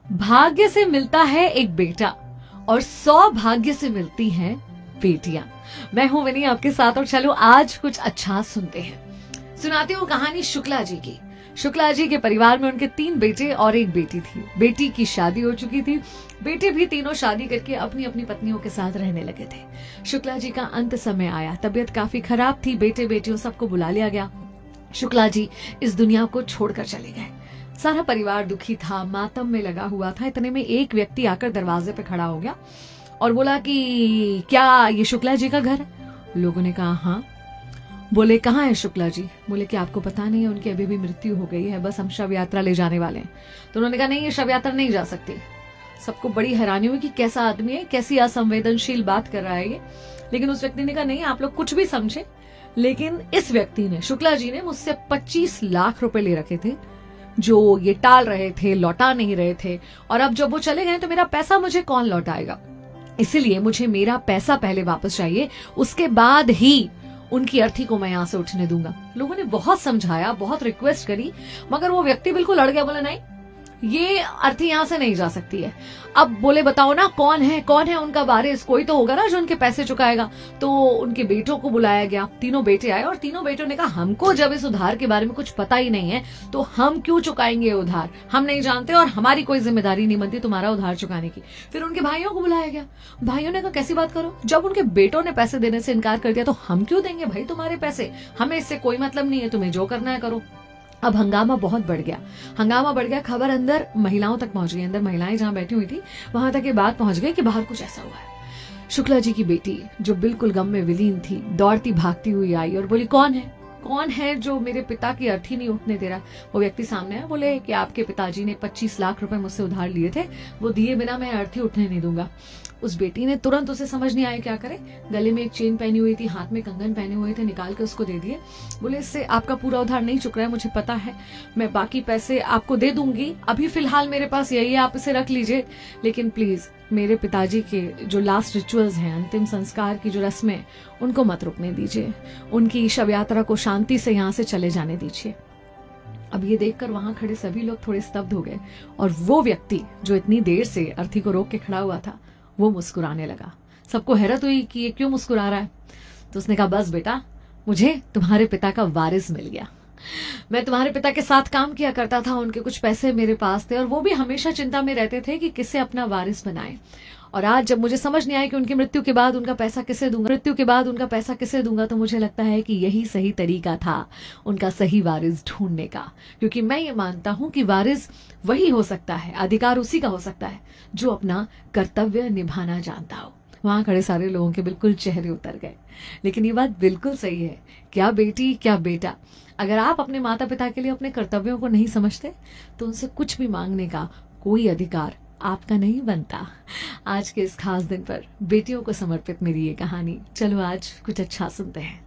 भाग्य से मिलता है एक बेटा और 100 भाग्य से मिलती हैं बेटियां। मैं हूं विनी आपके साथ और चलो आज कुछ अच्छा सुनते हैं। सुनाती हूँ कहानी शुक्ला जी की। शुक्ला जी के परिवार में उनके 3 बेटे और 1 बेटी थी। बेटी की शादी हो चुकी थी, बेटे भी तीनों शादी करके अपनी अपनी पत्नियों के साथ रहने लगे थे। शुक्ला जी का अंत समय आया, तबीयत काफी खराब थी, बेटे बेटियों सबको बुला लिया गया। शुक्ला जी इस दुनिया को छोड़कर चले गए। सारा परिवार दुखी था, मातम में लगा हुआ था। इतने में एक व्यक्ति आकर दरवाजे पे खड़ा हो गया और बोला कि क्या ये शुक्ला जी का घर है? लोगों ने कहा हाँ। बोले कहाँ है शुक्ला जी? बोले कि आपको पता नहीं है, उनकी अभी भी मृत्यु हो गई है, बस हम शव यात्रा ले जाने वाले हैं। तो उन्होंने कहा नहीं, ये शव यात्रा नहीं जा सकती। सबको बड़ी हैरानी हुई कि कैसा आदमी है, कैसी असंवेदनशील बात कर रहा है ये। लेकिन उस व्यक्ति ने कहा नहीं, आप लोग कुछ भी समझे, लेकिन इस व्यक्ति ने, शुक्ला जी ने मुझसे 25 लाख रुपए ले रखे थे, जो ये टाल रहे थे, लौटा नहीं रहे थे। और अब जब वो चले गए तो मेरा पैसा मुझे कौन लौटाएगा? इसीलिए मुझे मेरा पैसा पहले वापस चाहिए, उसके बाद ही उनकी अर्थी को मैं यहां से उठने दूंगा। लोगों ने बहुत समझाया, बहुत रिक्वेस्ट करी, मगर वो व्यक्ति बिल्कुल अड़ गया। बोला नहीं, ये अर्थी यहां से नहीं जा सकती है। अब बोले बताओ ना कौन है उनका वारिस? कोई तो होगा ना जो उनके पैसे चुकाएगा। तो उनके बेटों को बुलाया गया। तीनों बेटे आए और तीनों बेटों ने कहा हमको जब इस उधार के बारे में कुछ पता ही नहीं है तो हम क्यों चुकाएंगे उधार? हम नहीं जानते और हमारी कोई जिम्मेदारी नहीं बनती तुम्हारा उधार चुकाने की। फिर उनके भाइयों को बुलाया गया। भाइयों ने कहा कैसी बात करो, जब उनके बेटों ने पैसे देने से इनकार कर दिया तो हम क्यों देंगे भाई तुम्हारे पैसे? हमें इससे कोई मतलब नहीं है, तुम्हें जो करना है करो। अब हंगामा बहुत बढ़ गया। खबर अंदर महिलाओं तक पहुंच गई। अंदर महिलाएं जहां बैठी हुई थी वहां तक ये बात पहुंच गई कि बाहर कुछ ऐसा हुआ है। शुक्ला जी की बेटी जो बिल्कुल गम में विलीन थी, दौड़ती भागती हुई आई और बोली कौन है जो मेरे पिता की अर्थी नहीं उठने दे रहा? वो व्यक्ति सामने आया। बोले कि आपके पिताजी ने 25 लाख रुपए मुझसे उधार लिए थे, वो दिए बिना मैं अर्थी उठने नहीं दूंगा। उस बेटी ने तुरंत, उसे समझ नहीं आया क्या करे। गले में एक चेन पहनी हुई थी, हाथ में कंगन पहने हुए थे, निकाल के उसको दे दिए। बोले इससे आपका पूरा उधार नहीं चुक रहा है, मुझे पता है, मैं बाकी पैसे आपको दे दूंगी, अभी फिलहाल मेरे पास यही है, आप इसे रख लीजिए, लेकिन प्लीज मेरे पिताजी के जो लास्ट रिचुअल्स हैं, अंतिम संस्कार की जो रस्में, उनको मत रुकने दीजिए, उनकी शव यात्रा को शांति से यहाँ से चले जाने दीजिए। अब ये देखकर वहां खड़े सभी लोग थोड़े स्तब्ध हो गए और वो व्यक्ति जो इतनी देर से अर्थी को रोक के खड़ा हुआ था वो मुस्कुराने लगा। सबको हैरत हुई कि ये क्यों मुस्कुरा रहा है। तो उसने कहा बस बेटा, मुझे तुम्हारे पिता का वारिस मिल गया। मैं तुम्हारे पिता के साथ काम किया करता था, उनके कुछ पैसे मेरे पास थे और वो भी हमेशा चिंता में रहते थे कि किसे अपना वारिस बनाए। और आज जब मुझे समझ नहीं आया कि उनकी मृत्यु के बाद उनका पैसा किसे दूंगा, तो मुझे लगता है कि यही सही तरीका था उनका सही वारिस ढूंढने का। क्योंकि मैं ये मानता हूं कि वारिस वही हो सकता है, अधिकार उसी का हो सकता है जो अपना कर्तव्य निभाना जानता हो। वहां खड़े सारे लोगों के बिल्कुल चेहरे उतर गए। लेकिन ये बात बिल्कुल सही है, क्या बेटी क्या बेटा, अगर आप अपने माता पिता के लिए अपने कर्तव्यों को नहीं समझते तो उनसे कुछ भी मांगने का कोई अधिकार आपका नहीं बनता। आज के इस खास दिन पर बेटियों को समर्पित मेरी ये कहानी। चलो आज कुछ अच्छा सुनते हैं।